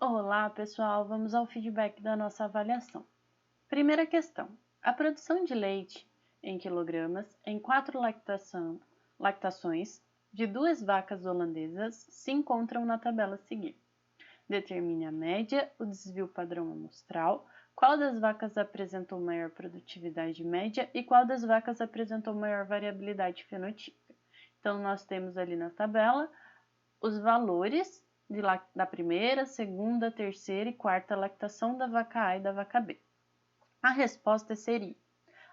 Olá, pessoal! Vamos ao feedback da nossa avaliação. Primeira questão. A produção de leite em quilogramas em 4 lactações de 2 vacas holandesas se encontram na tabela a seguir. Determine a média, o desvio padrão amostral, qual das vacas apresentou maior produtividade média e qual das vacas apresentou maior variabilidade fenotípica. Então, nós temos ali na tabela os valores da primeira, segunda, terceira e quarta lactação da vaca A e da vaca B. A resposta seria: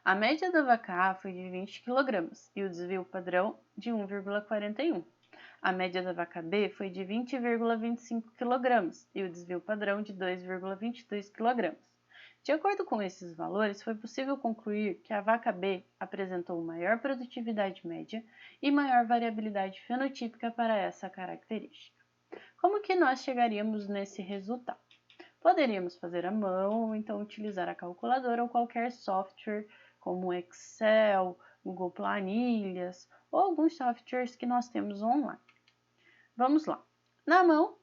a média da vaca A foi de 20 kg e o desvio padrão de 1,41. A média da vaca B foi de 20,25 kg e o desvio padrão de 2,22 kg. De acordo com esses valores, foi possível concluir que a vaca B apresentou maior produtividade média e maior variabilidade fenotípica para essa característica. Como que nós chegaríamos nesse resultado? Poderíamos fazer à mão, ou então utilizar a calculadora ou qualquer software como Excel, Google Planilhas ou alguns softwares que nós temos online. Vamos lá. Na mão,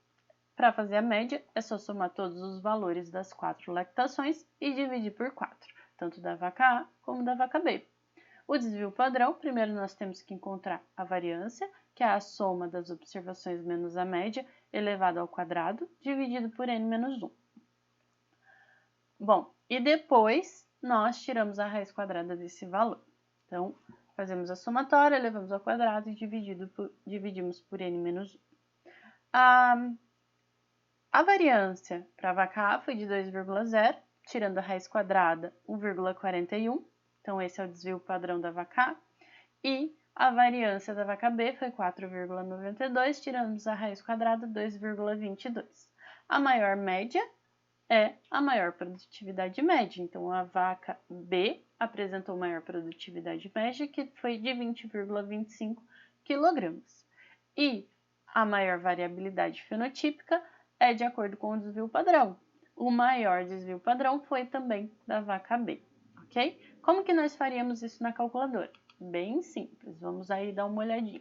para fazer a média, é só somar todos os valores das 4 lactações e dividir por 4, tanto da vaca A como da vaca B. O desvio padrão, primeiro nós temos que encontrar a variância, que é a soma das observações menos a média, elevado ao quadrado, dividido por n menos 1. Bom, e depois nós tiramos a raiz quadrada desse valor. Então, fazemos a somatória, elevamos ao quadrado e dividimos por n menos 1. A variância para a vaca A foi de 2,0, tirando a raiz quadrada 1,41. Então, esse é o desvio padrão da vaca A. E a variância da vaca B foi 4,92, tiramos a raiz quadrada 2,22. A maior média é a maior produtividade média. Então, a vaca B apresentou maior produtividade média, que foi de 20,25 kg. E a maior variabilidade fenotípica é de acordo com o desvio padrão. O maior desvio padrão foi também da vaca B, ok? Como que nós faríamos isso na calculadora? Bem simples, vamos aí dar uma olhadinha.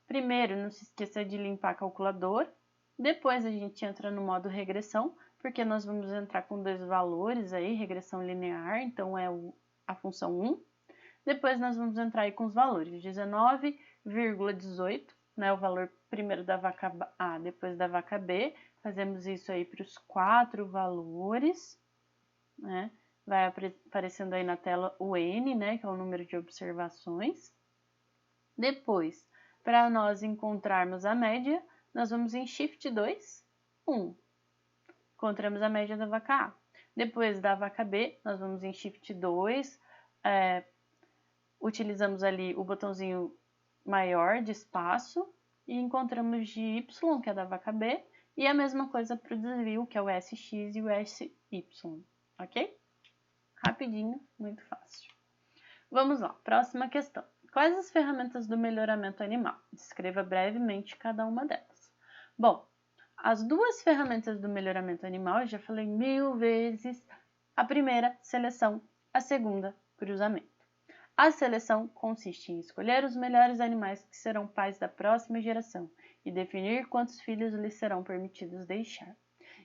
Primeiro, não se esqueça de limpar a calculadora. Depois a gente entra no modo regressão, porque nós vamos entrar com 2 valores aí, regressão linear, então é a função 1. Depois nós vamos entrar aí com os valores, 19,18, né, o valor primeiro da vaca A, depois da vaca B. Fazemos isso aí para os 4 valores, né? Vai aparecendo aí na tela o N, né, que é o número de observações. Depois, para nós encontrarmos a média, nós vamos em Shift 2, 1. Encontramos a média da vaca A. Depois da vaca B, nós vamos em Shift 2, utilizamos ali o botãozinho maior de espaço e encontramos de Y, que é da vaca B, e a mesma coisa para o desvio, que é o SX e o SY, ok? Rapidinho, muito fácil. Vamos lá, próxima questão. Quais as ferramentas do melhoramento animal? Descreva brevemente cada uma delas. Bom, as 2 ferramentas do melhoramento animal, eu já falei 1000 vezes. A primeira, seleção. A segunda, cruzamento. A seleção consiste em escolher os melhores animais que serão pais da próxima geração e definir quantos filhos lhes serão permitidos deixar.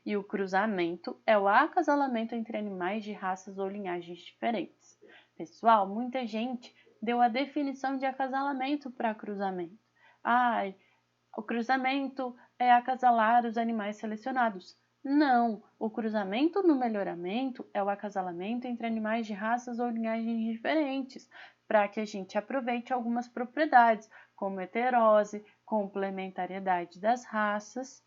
E o cruzamento é o acasalamento entre animais de raças ou linhagens diferentes. Pessoal, muita gente deu a definição de acasalamento para cruzamento. O cruzamento é acasalar os animais selecionados. Não, o cruzamento no melhoramento é o acasalamento entre animais de raças ou linhagens diferentes, para que a gente aproveite algumas propriedades, como heterose, complementariedade das raças,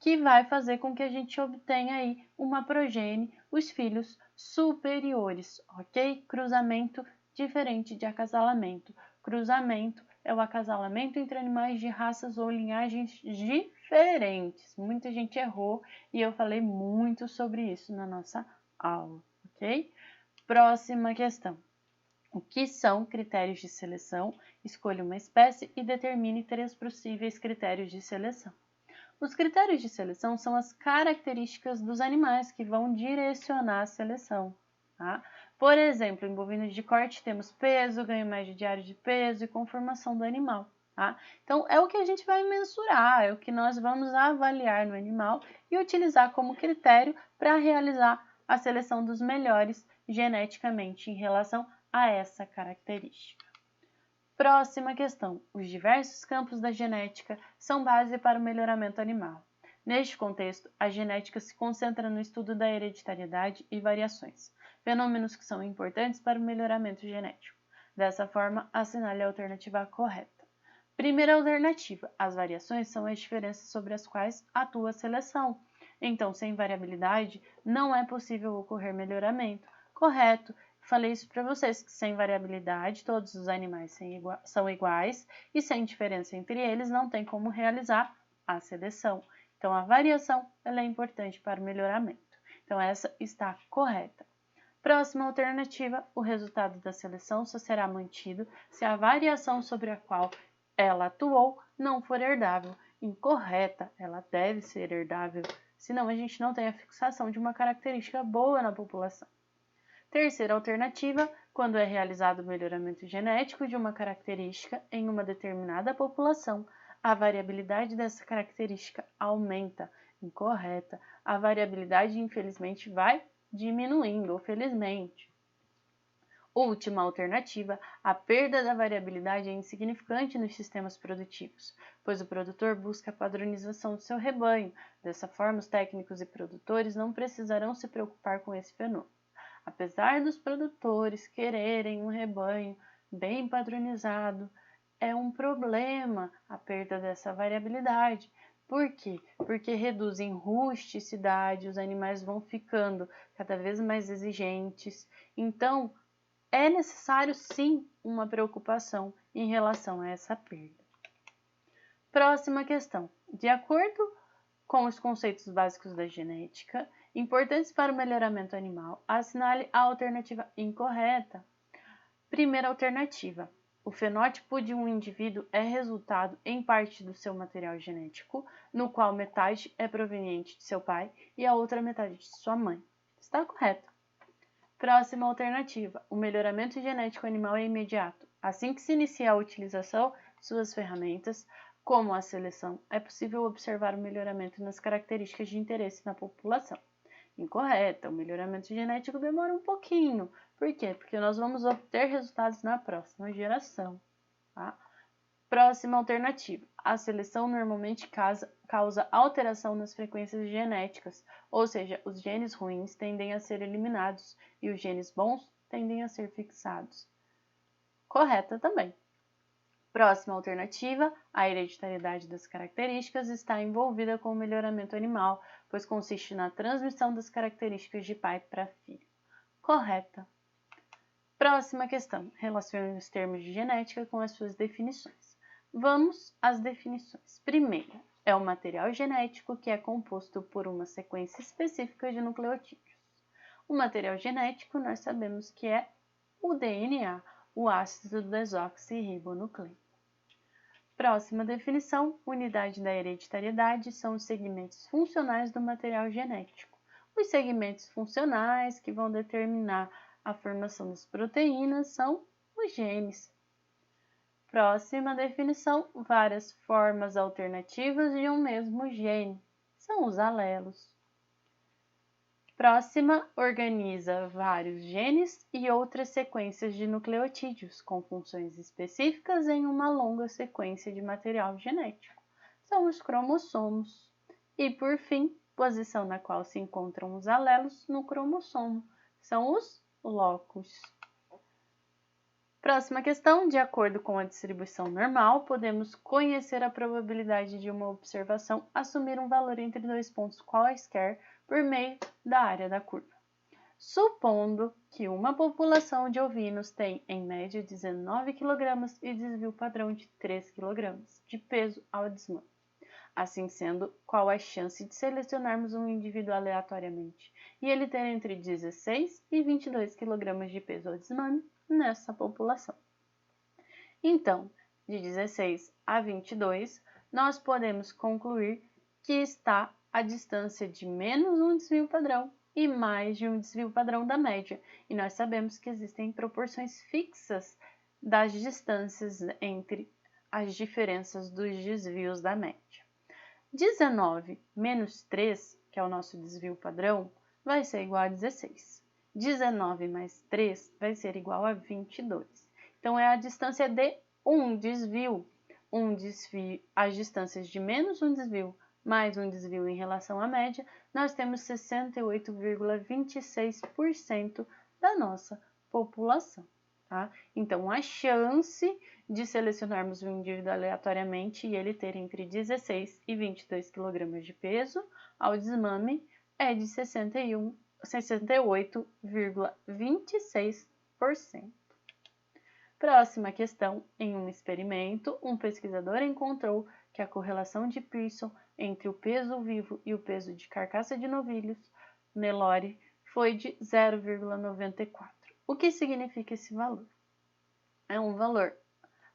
que vai fazer com que a gente obtenha aí uma progenie, os filhos superiores, ok? Cruzamento diferente de acasalamento. Cruzamento é o acasalamento entre animais de raças ou linhagens diferentes. Muita gente errou e eu falei muito sobre isso na nossa aula, ok? Próxima questão. O que são critérios de seleção? Escolha uma espécie e determine 3 possíveis critérios de seleção. Os critérios de seleção são as características dos animais que vão direcionar a seleção. Tá? Por exemplo, em bovinos de corte temos peso, ganho médio diário de peso e conformação do animal. Tá? Então, é o que a gente vai mensurar, é o que nós vamos avaliar no animal e utilizar como critério para realizar a seleção dos melhores geneticamente em relação a essa característica. Próxima questão. Os diversos campos da genética são base para o melhoramento animal. Neste contexto, a genética se concentra no estudo da hereditariedade e variações, fenômenos que são importantes para o melhoramento genético. Dessa forma, assinale a alternativa correta. Primeira alternativa: as variações são as diferenças sobre as quais atua a seleção. Então, sem variabilidade, não é possível ocorrer melhoramento. Correto. Falei isso para vocês, que sem variabilidade todos os animais são iguais e sem diferença entre eles não tem como realizar a seleção. Então, a variação ela é importante para o melhoramento. Então, essa está correta. Próxima alternativa: o resultado da seleção só será mantido se a variação sobre a qual ela atuou não for herdável. Incorreta, ela deve ser herdável, senão a gente não tem a fixação de uma característica boa na população. Terceira alternativa: quando é realizado o melhoramento genético de uma característica em uma determinada população, a variabilidade dessa característica aumenta. Incorreta, a variabilidade infelizmente vai diminuindo, ou felizmente. Última alternativa: a perda da variabilidade é insignificante nos sistemas produtivos, pois o produtor busca a padronização do seu rebanho. Dessa forma, os técnicos e produtores não precisarão se preocupar com esse fenômeno. Apesar dos produtores quererem um rebanho bem padronizado, é um problema a perda dessa variabilidade. Por quê? Porque reduzem rusticidade, os animais vão ficando cada vez mais exigentes. Então, é necessário sim uma preocupação em relação a essa perda. Próxima questão. De acordo com os conceitos básicos da genética, importantes para o melhoramento animal, assinale a alternativa incorreta. Primeira alternativa: o fenótipo de um indivíduo é resultado em parte do seu material genético, no qual metade é proveniente de seu pai e a outra metade de sua mãe. Está correto. Próxima alternativa: o melhoramento genético animal é imediato. Assim que se inicia a utilização de suas ferramentas, como a seleção, é possível observar o melhoramento nas características de interesse na população. Incorreta, o melhoramento genético demora um pouquinho. Por quê? Porque nós vamos obter resultados na próxima geração. Tá? Próxima alternativa: a seleção normalmente causa alteração nas frequências genéticas, ou seja, os genes ruins tendem a ser eliminados e os genes bons tendem a ser fixados. Correta também. Próxima alternativa: a hereditariedade das características está envolvida com o melhoramento animal, pois consiste na transmissão das características de pai para filho. Correta. Próxima questão: relacione os termos de genética com as suas definições. Vamos às definições. Primeiro, é o material genético que é composto por uma sequência específica de nucleotídeos. O material genético nós sabemos que é o DNA, o ácido desoxirribonucleico. Próxima definição: unidade da hereditariedade são os segmentos funcionais do material genético. Os segmentos funcionais que vão determinar a formação das proteínas são os genes. Próxima definição: várias formas alternativas de um mesmo gene são os alelos. Próxima: organiza vários genes e outras sequências de nucleotídeos com funções específicas em uma longa sequência de material genético. São os cromossomos. E, por fim, posição na qual se encontram os alelos no cromossomo. São os locus. Próxima questão: de acordo com a distribuição normal, podemos conhecer a probabilidade de uma observação assumir um valor entre dois pontos quaisquer por meio da área da curva. Supondo que uma população de ovinos tem, em média, 19 kg e desvio padrão de 3 kg de peso ao desmame. Assim sendo, qual a chance de selecionarmos um indivíduo aleatoriamente e ele ter entre 16 e 22 kg de peso ao desmame nessa população? Então, de 16 a 22, nós podemos concluir que está a distância de menos um desvio padrão e mais de um desvio padrão da média. E nós sabemos que existem proporções fixas das distâncias entre as diferenças dos desvios da média. 19 menos 3, que é o nosso desvio padrão, vai ser igual a 16. 19 mais 3 vai ser igual a 22. Então, é a distância de um desvio. As distâncias de menos um desvio mais um desvio em relação à média, nós temos 68,26% da nossa população. Tá? Então, a chance de selecionarmos um indivíduo aleatoriamente e ele ter entre 16 e 22 kg de peso ao desmame é de 68,26%. Próxima questão. Em um experimento, um pesquisador encontrou que a correlação de Pearson entre o peso vivo e o peso de carcaça de novilhos, Nelore, foi de 0,94. O que significa esse valor? É um valor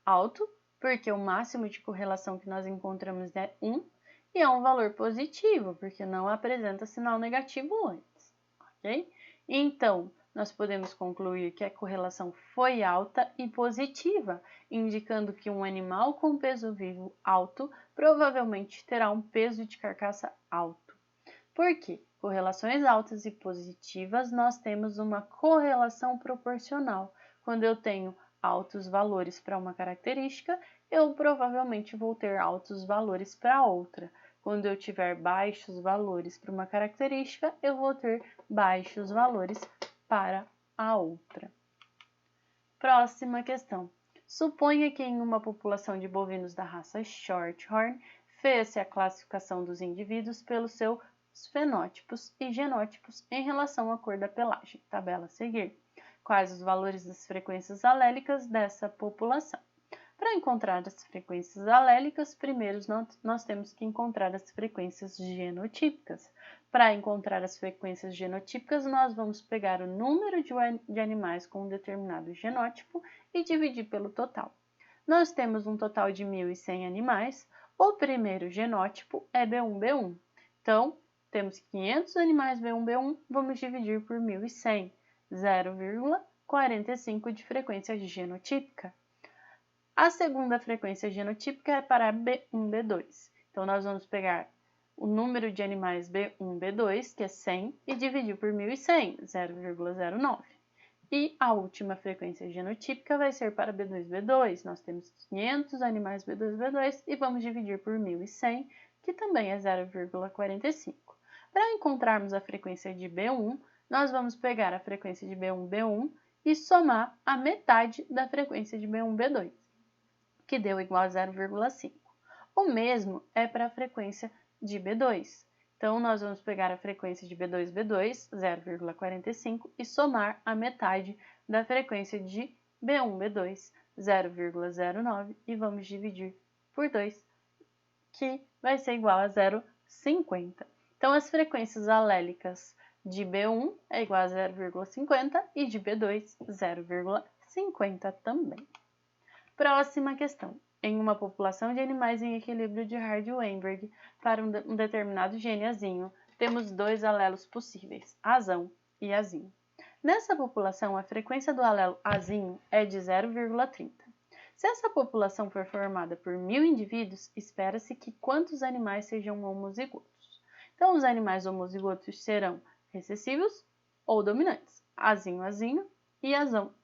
alto, porque o máximo de correlação que nós encontramos é 1, e é um valor positivo, porque não apresenta sinal negativo antes, ok? Então, nós podemos concluir que a correlação foi alta e positiva, indicando que um animal com peso vivo alto provavelmente terá um peso de carcaça alto. Por quê? Correlações altas e positivas, nós temos uma correlação proporcional. Quando eu tenho altos valores para uma característica, eu provavelmente vou ter altos valores para outra. Quando eu tiver baixos valores para uma característica, eu vou ter baixos valores para a outra. Próxima questão. Suponha que em uma população de bovinos da raça Shorthorn, fez-se a classificação dos indivíduos pelos seus fenótipos e genótipos em relação à cor da pelagem. Tabela a seguir. Quais os valores das frequências alélicas dessa população? Para encontrar as frequências alélicas, primeiro nós temos que encontrar as frequências genotípicas. Para encontrar as frequências genotípicas, nós vamos pegar o número de animais com um determinado genótipo e dividir pelo total. Nós temos um total de 1.100 animais. O primeiro genótipo é B1B1. Então, temos 500 animais B1B1, vamos dividir por 1.100, 0,45 de frequência genotípica. A segunda frequência genotípica é para B1B2. Então, nós vamos pegar o número de animais B1B2, que é 100, e dividir por 1.100, 0,09. E a última frequência genotípica vai ser para B2B2. Nós temos 500 animais B2B2 e vamos dividir por 1.100, que também é 0,45. Para encontrarmos a frequência de B1, nós vamos pegar a frequência de B1B1 e somar a metade da frequência de B1B2. Que deu igual a 0,5. O mesmo é para a frequência de B2. Então, nós vamos pegar a frequência de B2B2, 0,45, e somar a metade da frequência de B1B2, 0,09, e vamos dividir por 2, que vai ser igual a 0,50. Então, as frequências alélicas de B1 é igual a 0,50 e de B2, 0,50 também. Próxima questão. Em uma população de animais em equilíbrio de Hardy-Weinberg para um determinado gene azinho, temos dois alelos possíveis, azão e azinho. Nessa população, a frequência do alelo azinho é de 0,30. Se essa população for formada por 1.000 indivíduos, espera-se que quantos animais sejam homozigotos? Então, os animais homozigotos serão recessivos ou dominantes, azinho e azão.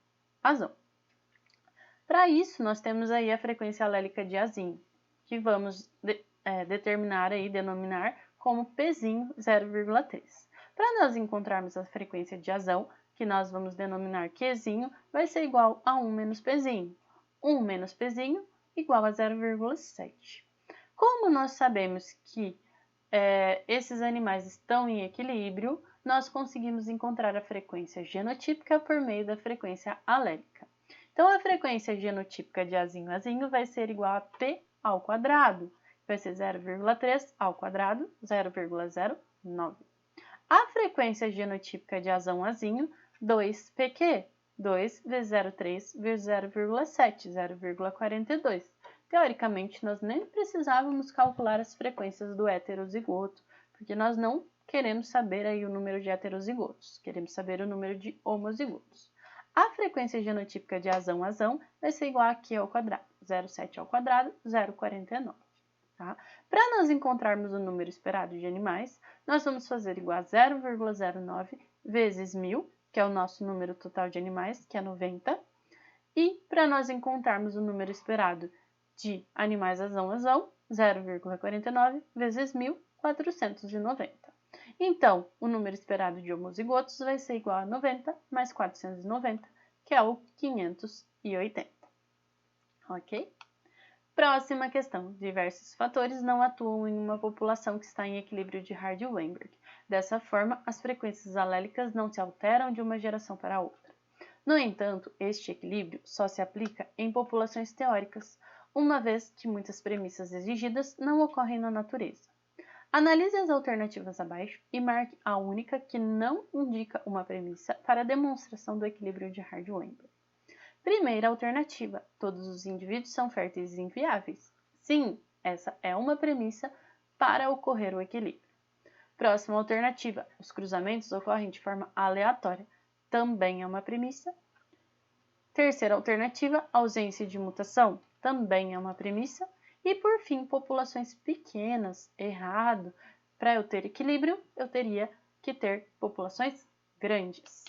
Para isso, nós temos aí a frequência alélica de azinho, que vamos denominar como Pzinho 0,3. Para nós encontrarmos a frequência de azão, que nós vamos denominar Qzinho, vai ser igual a 1 menos Pzinho. 1 menos Pzinho igual a 0,7. Como nós sabemos que esses animais estão em equilíbrio, nós conseguimos encontrar a frequência genotípica por meio da frequência alélica. Então, a frequência genotípica de azinho vai ser igual a P ao quadrado. Vai ser 0,3 ao quadrado, 0,09. A frequência genotípica de azão-azinho, 2PQ. 2 vezes 0,3 vezes 0,7, 0,42. Teoricamente, nós nem precisávamos calcular as frequências do heterozigoto, porque nós não queremos saber aí o número de heterozigotos, queremos saber o número de homozigotos. A frequência genotípica de azão vai ser igual a Q ao quadrado, 0,7 ao quadrado, 0,49. Tá? Para nós encontrarmos o número esperado de animais, nós vamos fazer igual a 0,09 vezes 1000, que é o nosso número total de animais, que é 90. E para nós encontrarmos o número esperado de animais azão, 0,49 vezes 1000, 490. Então, o número esperado de homozigotos vai ser igual a 90 mais 490, que é o 580. Ok? Próxima questão. Diversos fatores não atuam em uma população que está em equilíbrio de Hardy-Weinberg. Dessa forma, as frequências alélicas não se alteram de uma geração para outra. No entanto, este equilíbrio só se aplica em populações teóricas, uma vez que muitas premissas exigidas não ocorrem na natureza. Analise as alternativas abaixo e marque a única que não indica uma premissa para a demonstração do equilíbrio de Hardy-Weinberg. Primeira alternativa: todos os indivíduos são férteis e inviáveis. Sim, essa é uma premissa para ocorrer o equilíbrio. Próxima alternativa: os cruzamentos ocorrem de forma aleatória. Também é uma premissa. Terceira alternativa: ausência de mutação. Também é uma premissa. E por fim, populações pequenas. Errado. Para eu ter equilíbrio, eu teria que ter populações grandes.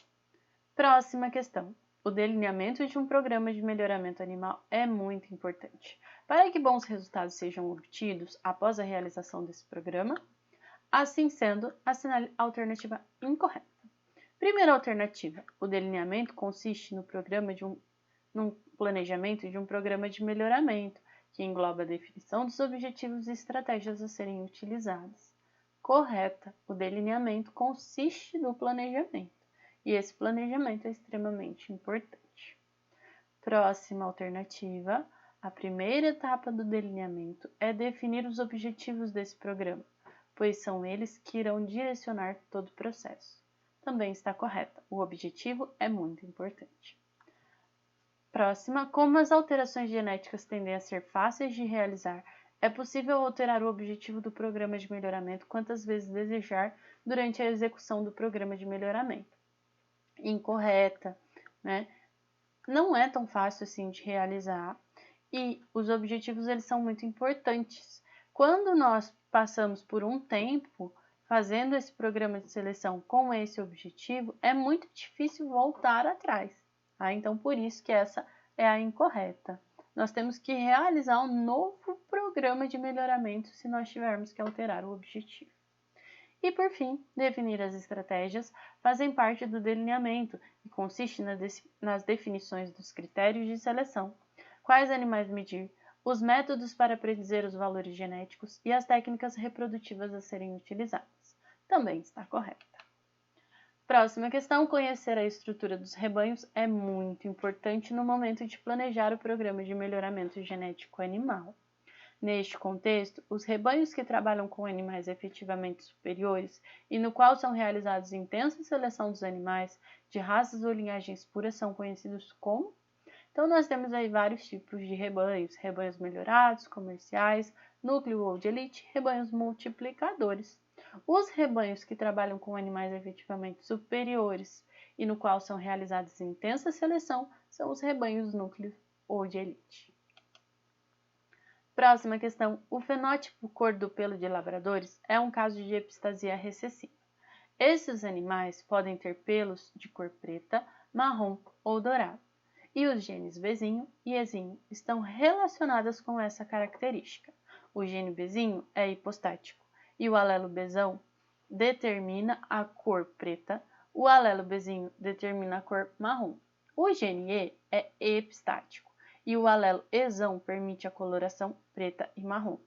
Próxima questão. O delineamento de um programa de melhoramento animal é muito importante. Para que bons resultados sejam obtidos após a realização desse programa, assim sendo, assinale a alternativa incorreta. Primeira alternativa: o delineamento consiste no planejamento de um programa de melhoramento, que engloba a definição dos objetivos e estratégias a serem utilizadas. Correta. O delineamento consiste no planejamento, e esse planejamento é extremamente importante. Próxima alternativa: a primeira etapa do delineamento é definir os objetivos desse programa, pois são eles que irão direcionar todo o processo. Também está correta. O objetivo é muito importante. Próxima: como as alterações genéticas tendem a ser fáceis de realizar, é possível alterar o objetivo do programa de melhoramento quantas vezes desejar durante a execução do programa de melhoramento. Incorreta, né? Não é tão fácil assim de realizar e os objetivos eles são muito importantes. Quando nós passamos por um tempo fazendo esse programa de seleção com esse objetivo, é muito difícil voltar atrás. Tá? Então, por isso que essa é a incorreta. Nós temos que realizar um novo programa de melhoramento se nós tivermos que alterar o objetivo. E, por fim, definir as estratégias fazem parte do delineamento e consiste nas definições dos critérios de seleção, quais animais medir, os métodos para predizer os valores genéticos e as técnicas reprodutivas a serem utilizadas. Também está correta. Próxima questão: conhecer a estrutura dos rebanhos é muito importante no momento de planejar o programa de melhoramento genético animal. Neste contexto, os rebanhos que trabalham com animais efetivamente superiores e no qual são realizados intensa seleção dos animais de raças ou linhagens puras são conhecidos como... Então, nós temos aí vários tipos de rebanhos: rebanhos melhorados, comerciais, núcleo ou de elite, rebanhos multiplicadores. Os rebanhos que trabalham com animais efetivamente superiores e no qual são realizadas intensa seleção são os rebanhos núcleo ou de elite. Próxima questão: o fenótipo cor do pelo de labradores é um caso de epistasia recessiva. Esses animais podem ter pelos de cor preta, marrom ou dourado, e os genes Bzinho e Ezinho estão relacionados com essa característica. O gene Bzinho é hipostático e o alelo Bzão determina a cor preta, o alelo Bzinho determina a cor marrom. O gene E é epistático e o alelo Ezão permite a coloração preta e marrom.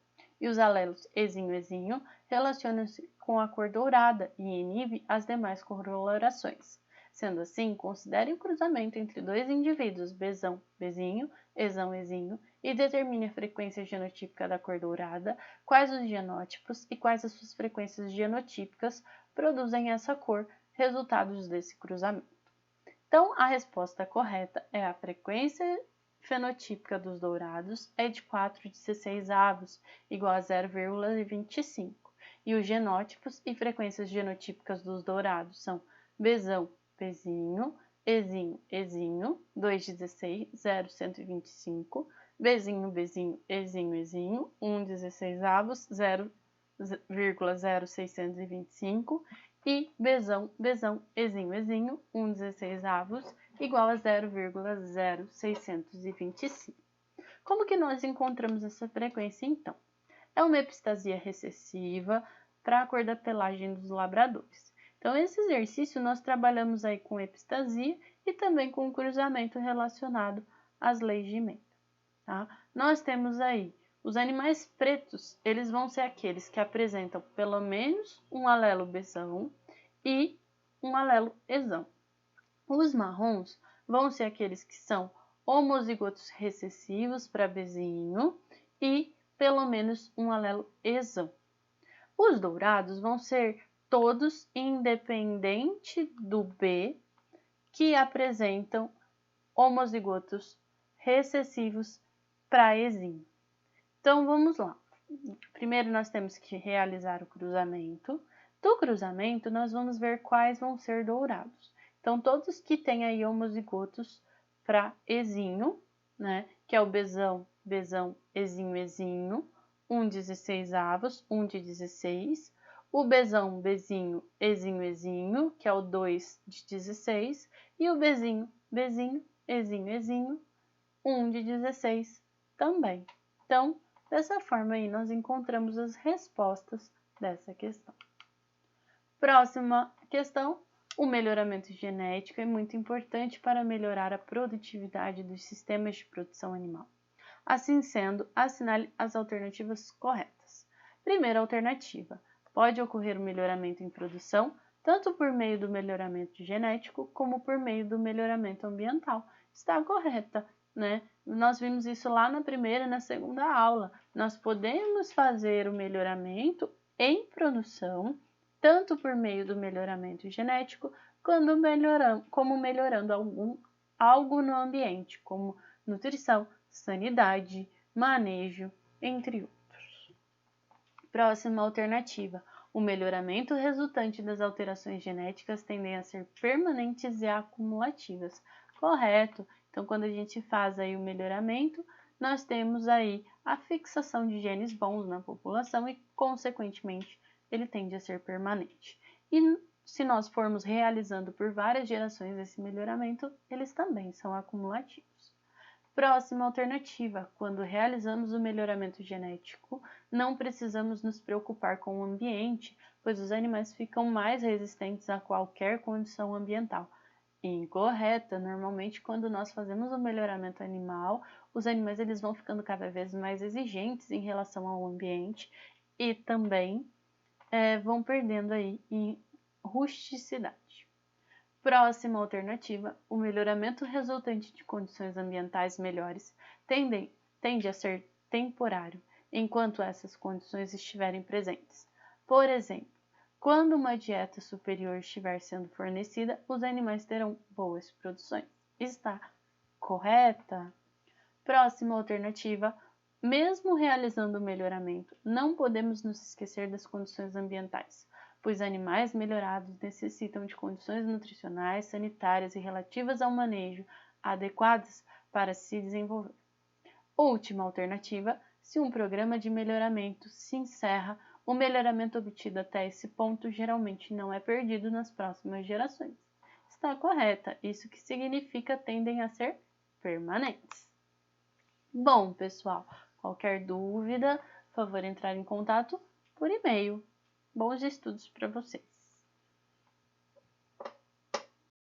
E os alelos Ezinho e Ezinho relacionam-se com a cor dourada e inibe as demais colorações. Sendo assim, considere o cruzamento entre dois indivíduos, Bzão, Bzinho, Ezão, Ezinho, e determine a frequência genotípica da cor dourada, quais os genótipos e quais as suas frequências genotípicas produzem essa cor, resultados desse cruzamento. Então, a resposta correta é a frequência fenotípica dos dourados é de 4/16, igual a 0,25. E os genótipos e frequências genotípicas dos dourados são Bzão, Bzinho, Ezinho, Ezinho, 2,16, 0,125. Bzinho, Bzinho, Ezinho, Ezinho, 1,16avos, 0,0625. E Bzão, Bzão, Ezinho, Ezinho, 1,16avos, igual a 0,0625. Como que nós encontramos essa frequência, então? É uma epistasia recessiva para a cor da pelagem dos labradores. Então, esse exercício nós trabalhamos aí com epistasia e também com cruzamento relacionado às leis de Mendel. Tá? Nós temos aí os animais pretos, eles vão ser aqueles que apresentam pelo menos um alelo Bzão e um alelo Ezão. Os marrons vão ser aqueles que são homozigotos recessivos para Bzinho e pelo menos um alelo Ezão. Os dourados vão ser todos independente do B que apresentam homozigotos recessivos para Ezinho. Então, vamos lá. Primeiro, nós temos que realizar o cruzamento. Do cruzamento, nós vamos ver quais vão ser dourados. Então, todos que têm aí homozigotos para Ezinho, né, que é o Bzão, Bzão, Ezinho, Ezinho, 1,16avos, 1 de 16. O Bzão, Bzinho, Ezinho, Ezinho, que é o 2 de 16. E o Bzinho, Bzinho, Ezinho, Ezinho, 1 de 16 também. Então, dessa forma aí, nós encontramos as respostas dessa questão. Próxima questão. O melhoramento genético é muito importante para melhorar a produtividade dos sistemas de produção animal. Assim sendo, assinale as alternativas corretas. Primeira alternativa. Pode ocorrer um melhoramento em produção, tanto por meio do melhoramento genético, como por meio do melhoramento ambiental. Está correta, né? Nós vimos isso lá na primeira e na segunda aula. Nós podemos fazer o melhoramento em produção, tanto por meio do melhoramento genético, como melhorando algo no ambiente, como nutrição, sanidade, manejo, entre outros. Próxima alternativa. O melhoramento resultante das alterações genéticas tendem a ser permanentes e acumulativas. Correto. Então, quando a gente faz aí o melhoramento, nós temos aí a fixação de genes bons na população e, consequentemente, ele tende a ser permanente. E se nós formos realizando por várias gerações esse melhoramento, eles também são acumulativos. Próxima alternativa. Quando realizamos o melhoramento genético, não precisamos nos preocupar com o ambiente, pois os animais ficam mais resistentes a qualquer condição ambiental. Incorreta. Normalmente, quando nós fazemos o melhoramento animal, os animais eles vão ficando cada vez mais exigentes em relação ao ambiente e também vão perdendo aí em rusticidade. Próxima alternativa, o melhoramento resultante de condições ambientais melhores tende a ser temporário, enquanto essas condições estiverem presentes. Por exemplo, quando uma dieta superior estiver sendo fornecida, os animais terão boas produções. Está correta? Próxima alternativa, mesmo realizando o melhoramento, não podemos nos esquecer das condições ambientais, pois animais melhorados necessitam de condições nutricionais, sanitárias e relativas ao manejo adequadas para se desenvolver. Última alternativa, se um programa de melhoramento se encerra, o melhoramento obtido até esse ponto geralmente não é perdido nas próximas gerações. Está correta, isso que significa tendem a ser permanentes. Bom, pessoal, qualquer dúvida, por favor entrar em contato por e-mail. Bons estudos para vocês!